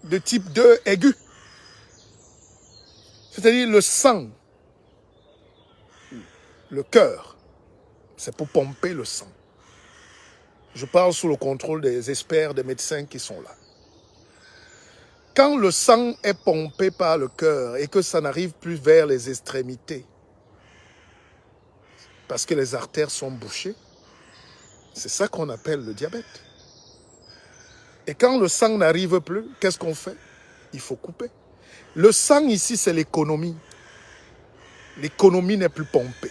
de type 2 aigu. C'est-à-dire le sang, le cœur, c'est pour pomper le sang. Je parle sous le contrôle des experts, des médecins qui sont là. Quand le sang est pompé par le cœur et que ça n'arrive plus vers les extrémités, parce que les artères sont bouchées, c'est ça qu'on appelle le diabète. Et quand le sang n'arrive plus, qu'est-ce qu'on fait? Il faut couper. Le sang ici, c'est l'économie. L'économie n'est plus pompée.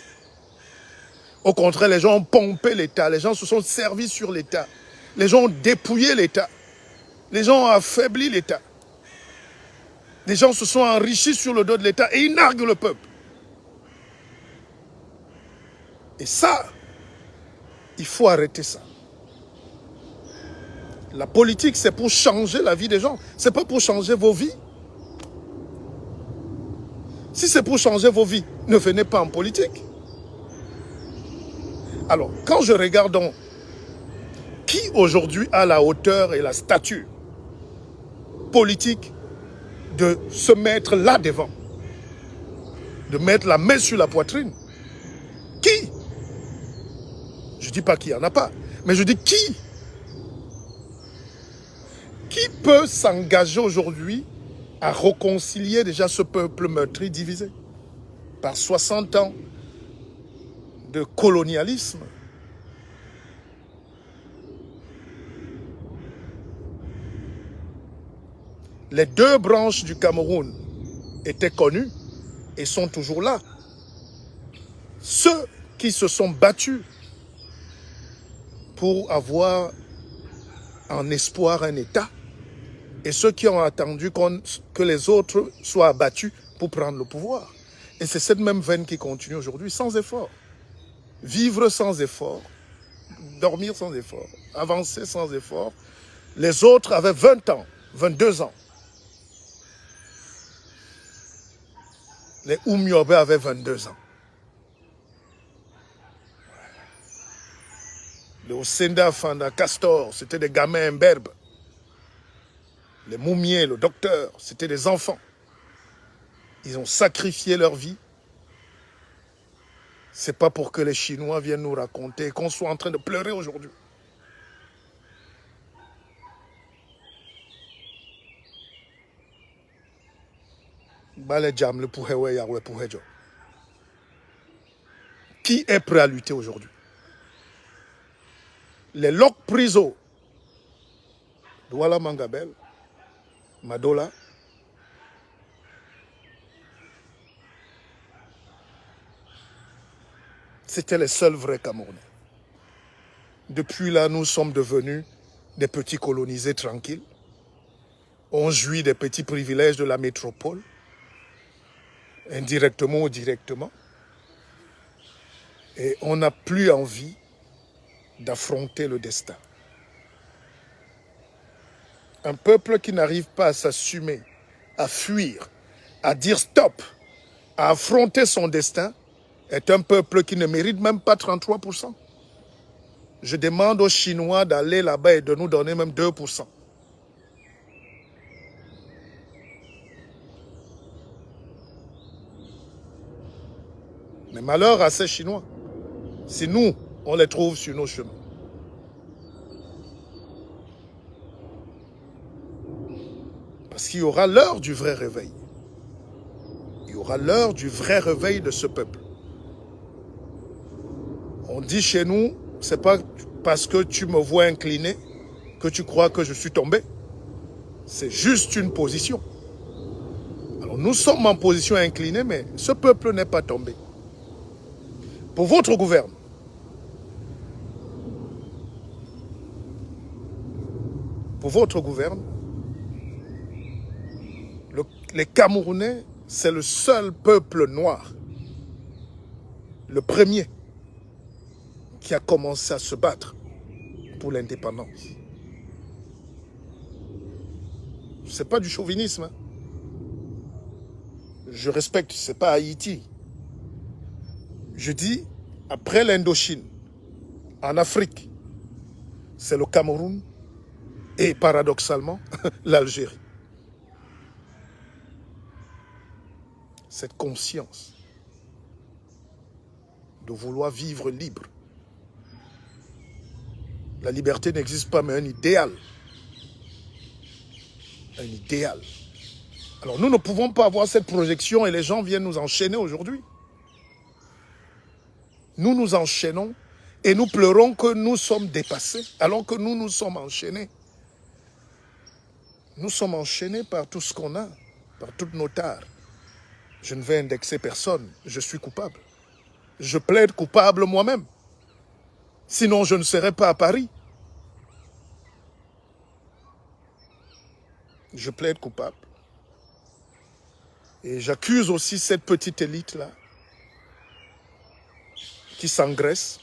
Au contraire, les gens ont pompé l'État. Les gens se sont servis sur l'État. Les gens ont dépouillé l'État. Les gens ont affaibli l'État. Les gens se sont enrichis sur le dos de l'État et ils narguent le peuple. Et ça, il faut arrêter ça. La politique, c'est pour changer la vie des gens. Ce n'est pas pour changer vos vies. Si c'est pour changer vos vies, ne venez pas en politique. Alors, quand je regarde donc, qui aujourd'hui a la hauteur et la stature politique de se mettre là devant, de mettre la main sur la poitrine? Qui? Je ne dis pas qu'il n'y en a pas, mais je dis qui? Qui peut s'engager aujourd'hui à réconcilier déjà ce peuple meurtri, divisé par 60 ans de colonialisme? Les deux branches du Cameroun étaient connues et sont toujours là. Ceux qui se sont battus pour avoir en espoir un État et ceux qui ont attendu que les autres soient abattus pour prendre le pouvoir. Et c'est cette même veine qui continue aujourd'hui, sans effort. Vivre sans effort, dormir sans effort, avancer sans effort. Les autres avaient 20 ans, 22 ans. Les Oumiobe avaient 22 ans. Les Osenda, Fanda, Castor, c'était des gamins imberbes. Les Moumiers, le docteur, c'était des enfants. Ils ont sacrifié leur vie. Ce n'est pas pour que les Chinois viennent nous raconter qu'on soit en train de pleurer aujourd'hui. Qui est prêt à lutter aujourd'hui? Les Lok Priso, Douala Mangabel, Madola, c'était les seuls vrais Camerounais. Depuis là, nous sommes devenus des petits colonisés tranquilles. On jouit des petits privilèges de la métropole, indirectement ou directement. Et on n'a plus envie d'affronter le destin. Un peuple qui n'arrive pas à s'assumer, à fuir, à dire stop, à affronter son destin, est un peuple qui ne mérite même pas 33%. Je demande aux Chinois d'aller là-bas et de nous donner même 2%. Mais malheur à ces Chinois, si nous, on les trouve sur nos chemins. Parce qu'il y aura l'heure du vrai réveil. Il y aura l'heure du vrai réveil de ce peuple. On dit chez nous, c'est pas parce que tu me vois incliné que tu crois que je suis tombé. C'est juste une position. Alors nous sommes en position inclinée, mais ce peuple n'est pas tombé. Pour votre gouvernement, les Camerounais, c'est le seul peuple noir, le premier, qui a commencé à se battre pour l'indépendance. Ce n'est pas du chauvinisme. Hein. Je respecte, ce n'est pas Haïti. Je dis, après l'Indochine, en Afrique, c'est le Cameroun et paradoxalement, l'Algérie. Cette conscience de vouloir vivre libre. La liberté n'existe pas, mais un idéal. Un idéal. Alors nous ne pouvons pas avoir cette projection et les gens viennent nous enchaîner aujourd'hui. Nous nous enchaînons et nous pleurons que nous sommes dépassés, alors que nous nous sommes enchaînés. Nous sommes enchaînés par tout ce qu'on a, par toutes nos tares. Je ne vais indexer personne, je suis coupable. Je plaide coupable moi-même. Sinon, je ne serais pas à Paris. Je plaide coupable. Et j'accuse aussi cette petite élite-là qui s'engraisse,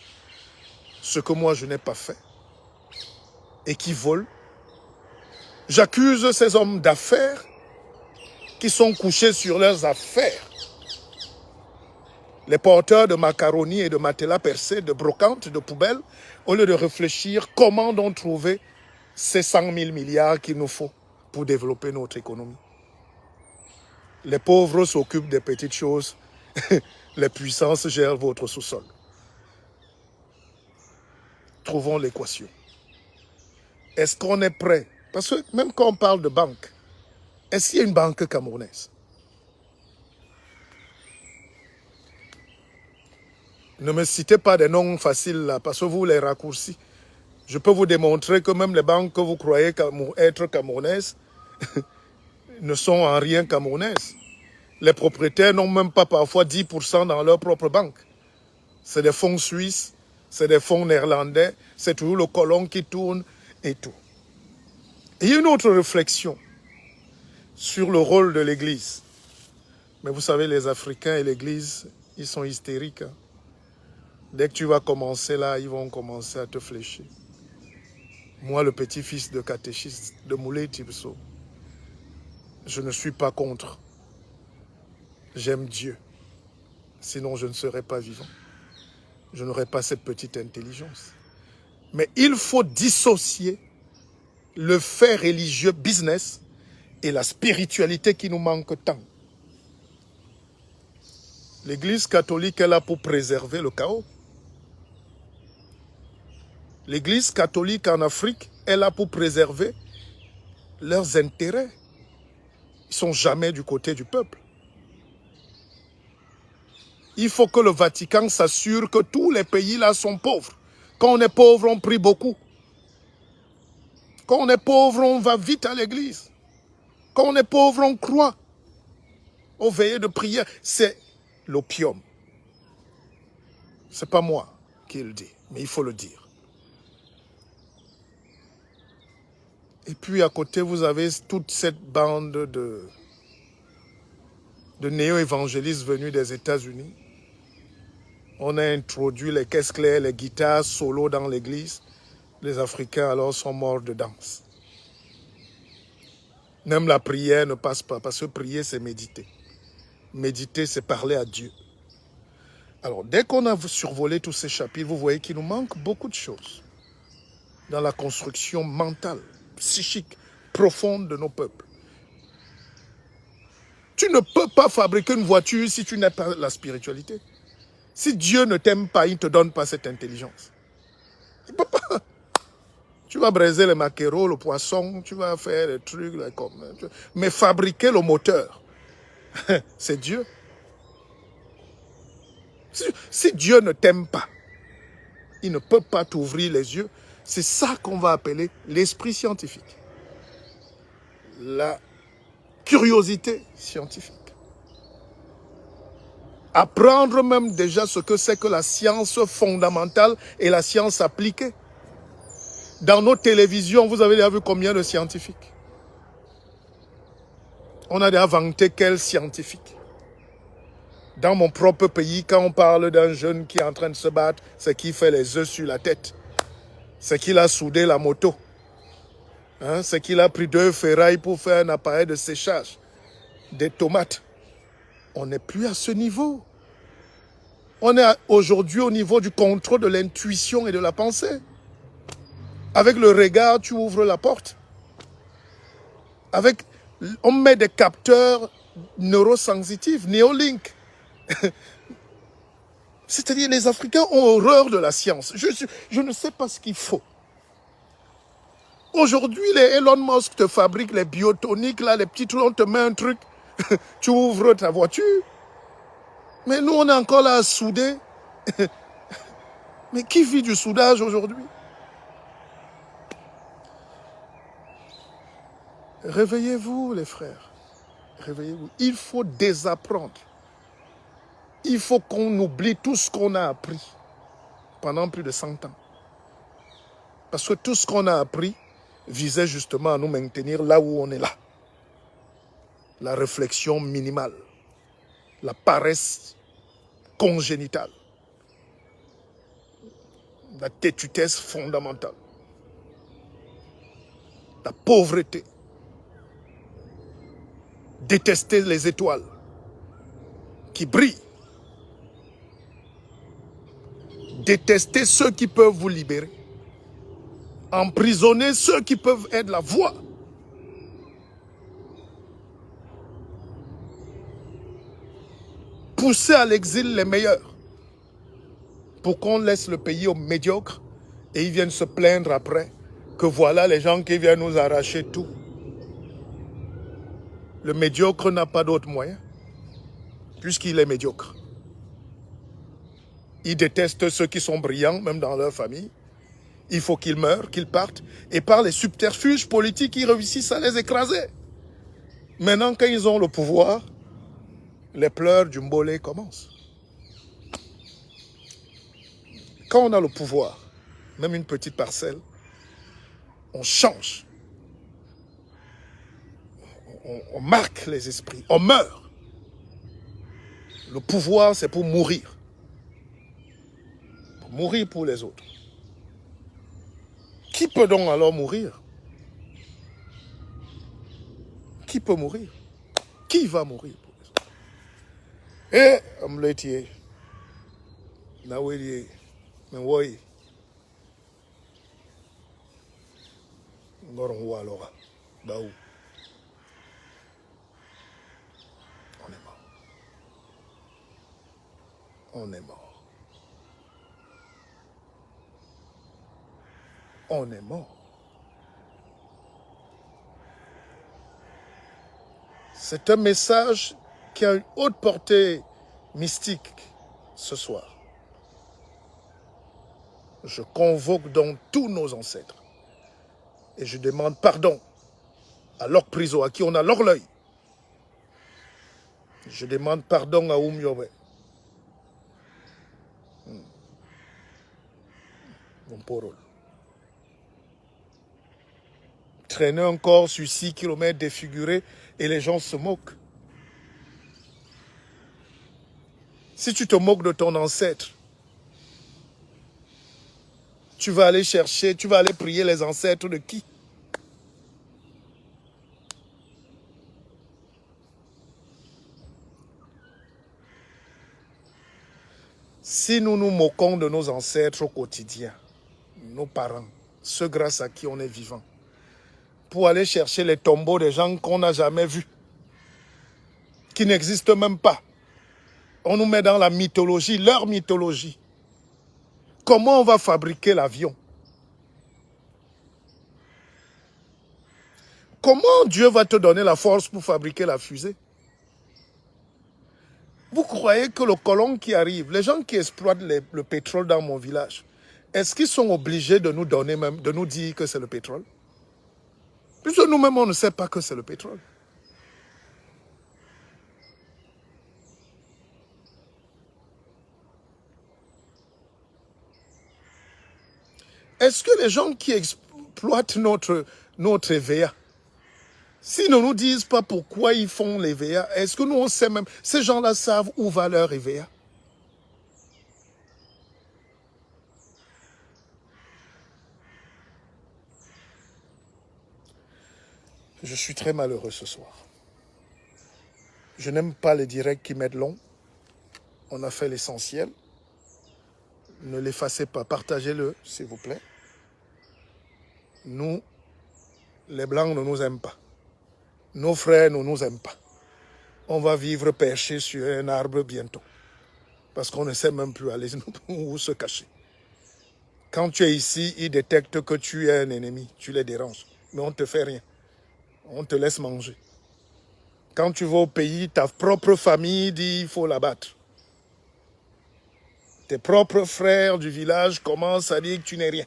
ce que moi je n'ai pas fait, et qui vole. J'accuse ces hommes d'affaires qui sont couchés sur leurs affaires. Les porteurs de macaroni et de matelas percés, de brocantes, de poubelles, au lieu de réfléchir comment donc trouver ces 100 000 milliards qu'il nous faut pour développer notre économie. Les pauvres s'occupent des petites choses, les puissances gèrent votre sous-sol. Trouvons l'équation. Est-ce qu'on est prêt? Parce que même quand on parle de banque, est-ce qu'il y a une banque camerounaise? Ne me citez pas des noms faciles là, parce que vous les raccourcis. Je peux vous démontrer que même les banques que vous croyez être camerounaises ne sont en rien camerounaises. Les propriétaires n'ont même pas parfois 10% dans leur propre banque. C'est des fonds suisses, c'est des fonds néerlandais, c'est toujours le colon qui tourne et tout. Et il y a une autre réflexion sur le rôle de l'Église. Mais vous savez, les Africains et l'Église, ils sont hystériques. Hein. Dès que tu vas commencer là, ils vont commencer à te flécher. Moi, le petit-fils de catéchiste de Moulay Tibso, je ne suis pas contre. J'aime Dieu. Sinon, je ne serais pas vivant. Je n'aurais pas cette petite intelligence. Mais il faut dissocier le fait religieux business et la spiritualité qui nous manque tant. L'Église catholique est là pour préserver le chaos. L'Église catholique en Afrique est là pour préserver leurs intérêts. Ils ne sont jamais du côté du peuple. Il faut que le Vatican s'assure que tous les pays là sont pauvres. Quand on est pauvre, on prie beaucoup. Quand on est pauvre, on va vite à l'église. Quand on est pauvre, on croit. On veille de prière. C'est l'opium. Ce n'est pas moi qui le dis, mais il faut le dire. Et puis à côté, vous avez toute cette bande de néo-évangélistes venus des États-Unis. On a introduit les caisses claires, les guitares solo dans l'église. Les Africains alors sont morts de danse. Même la prière ne passe pas, parce que prier, c'est méditer. Méditer, c'est parler à Dieu. Alors, dès qu'on a survolé tous ces chapitres, vous voyez qu'il nous manque beaucoup de choses dans la construction mentale, psychique, profonde de nos peuples. Tu ne peux pas fabriquer une voiture si tu n'as pas la spiritualité. Si Dieu ne t'aime pas, il ne te donne pas cette intelligence. Il ne peut pas. Tu vas braiser les maquereaux, le poisson, tu vas faire des trucs là, comme... Mais fabriquer le moteur, c'est Dieu. Si Dieu ne t'aime pas, il ne peut pas t'ouvrir les yeux. C'est ça qu'on va appeler l'esprit scientifique. La curiosité scientifique. Apprendre même déjà ce que c'est que la science fondamentale et la science appliquée. Dans nos télévisions, vous avez déjà vu combien de scientifiques? On a déjà vanté quel scientifique? Dans mon propre pays, quand on parle d'un jeune qui est en train de se battre, c'est qui fait les œufs sur la tête. C'est qu'il a soudé la moto. Hein? C'est qu'il a pris 2 ferrailles pour faire un appareil de séchage. Des tomates. On n'est plus à ce niveau. On est aujourd'hui au niveau du contrôle de l'intuition et de la pensée. Avec le regard, tu ouvres la porte. On met des capteurs neurosensitifs, Neolink. C'est-à-dire les Africains ont horreur de la science. Je ne sais pas ce qu'il faut. Aujourd'hui, les Elon Musk te fabriquent les biotoniques, là, les petits trucs, on te met un truc, tu ouvres ta voiture. Mais nous, on est encore là à souder. Mais qui vit du soudage aujourd'hui? Réveillez-vous, les frères. Réveillez-vous. Il faut désapprendre. Il faut qu'on oublie tout ce qu'on a appris pendant plus de 100 ans. Parce que tout ce qu'on a appris visait justement à nous maintenir là où on est là. La réflexion minimale. La paresse congénitale. La têtutesse fondamentale. La pauvreté. Détester les étoiles qui brillent. Détester ceux qui peuvent vous libérer. Emprisonner ceux qui peuvent être la voie. Pousser à l'exil les meilleurs. Pour qu'on laisse le pays aux médiocres et ils viennent se plaindre après que voilà les gens qui viennent nous arracher tout. Le médiocre n'a pas d'autre moyen puisqu'il est médiocre. Il déteste ceux qui sont brillants, même dans leur famille. Il faut qu'ils meurent, qu'ils partent. Et par les subterfuges politiques, ils réussissent à les écraser. Maintenant, quand ils ont le pouvoir, les pleurs du mbolé commencent. Quand on a le pouvoir, même une petite parcelle, on change. On marque les esprits. On meurt. Le pouvoir, c'est pour mourir. Pour mourir pour les autres. Qui peut donc alors mourir? Qui peut mourir? Qui va mourir pour les autres? Eh, Amletier, Nawelier, Menwoy, Ngoronwa Lora, Baou. On est mort. On est mort. On est mort. C'est un message qui a une haute portée mystique ce soir. Je convoque donc tous nos ancêtres et je demande pardon à l'orque priso, à qui on a l'orgueil. Je demande pardon à Oumyobe. Mon pauvre. Traîner encore sur 6 km défiguré et les gens se moquent. Si tu te moques de ton ancêtre, tu vas aller chercher, tu vas aller prier les ancêtres de qui? Si nous nous moquons de nos ancêtres au quotidien, nos parents, ceux grâce à qui on est vivant, pour aller chercher les tombeaux des gens qu'on n'a jamais vus, qui n'existent même pas, on nous met dans la mythologie, leur mythologie. Comment on va fabriquer l'avion? Comment Dieu va te donner la force pour fabriquer la fusée? Vous croyez que le colon qui arrive, les gens qui exploitent le pétrole dans mon village, est-ce qu'ils sont obligés de nous donner même, de nous dire que c'est le pétrole? Puisque nous-mêmes, on ne sait pas que c'est le pétrole. Est-ce que les gens qui exploitent notre EVA, s'ils ne nous disent pas pourquoi ils font les EVA, est-ce que nous, on sait même, ces gens-là savent où va leur EVA? Je suis très malheureux ce soir. Je n'aime pas les directs qui mettent long. On a fait l'essentiel. Ne l'effacez pas, partagez-le, s'il vous plaît. Nous, les Blancs ne nous aiment pas. Nos frères ne nous aiment pas. On va vivre perché sur un arbre bientôt. Parce qu'on ne sait même plus aller où se cacher. Quand tu es ici, ils détectent que tu es un ennemi. Tu les déranges. Mais on ne te fait rien. On te laisse manger. Quand tu vas au pays, ta propre famille dit qu'il faut la battre. Tes propres frères du village commencent à dire que tu n'es rien.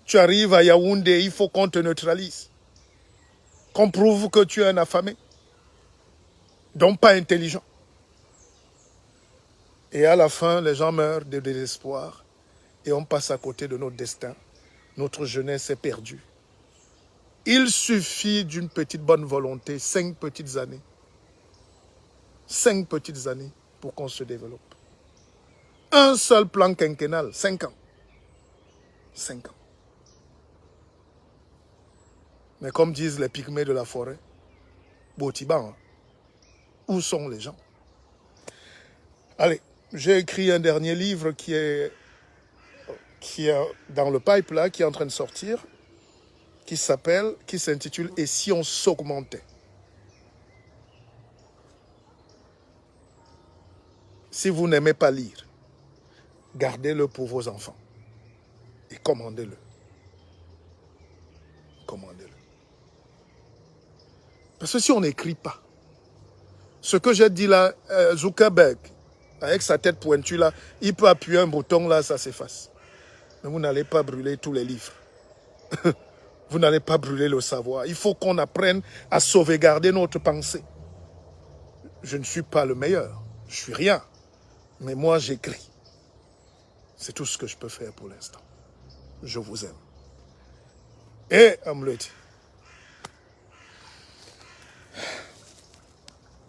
Tu arrives à Yaoundé, il faut qu'on te neutralise. Qu'on prouve que tu es un affamé. Donc pas intelligent. Et à la fin, les gens meurent de désespoir. Et on passe à côté de notre destin. Notre jeunesse est perdue. Il suffit d'une petite bonne volonté, 5 petites années. 5 petites années pour qu'on se développe. Un seul plan quinquennal, 5 ans. 5 ans. Mais comme disent les pygmées de la forêt, Botiban, où sont les gens? Allez, j'ai écrit un dernier livre qui est dans le pipe là, qui est en train de sortir, qui s'intitule « Et si on s'augmentait ?» Si vous n'aimez pas lire, gardez-le pour vos enfants et commandez-le. Commandez-le. Parce que si on n'écrit pas, ce que j'ai dit là, Zuckerberg, avec sa tête pointue là, il peut appuyer un bouton là, ça s'efface. Mais vous n'allez pas brûler tous les livres. Vous n'allez pas brûler le savoir. Il faut qu'on apprenne à sauvegarder notre pensée. Je ne suis pas le meilleur. Je suis rien. Mais moi, j'écris. C'est tout ce que je peux faire pour l'instant. Je vous aime. Et Amleti.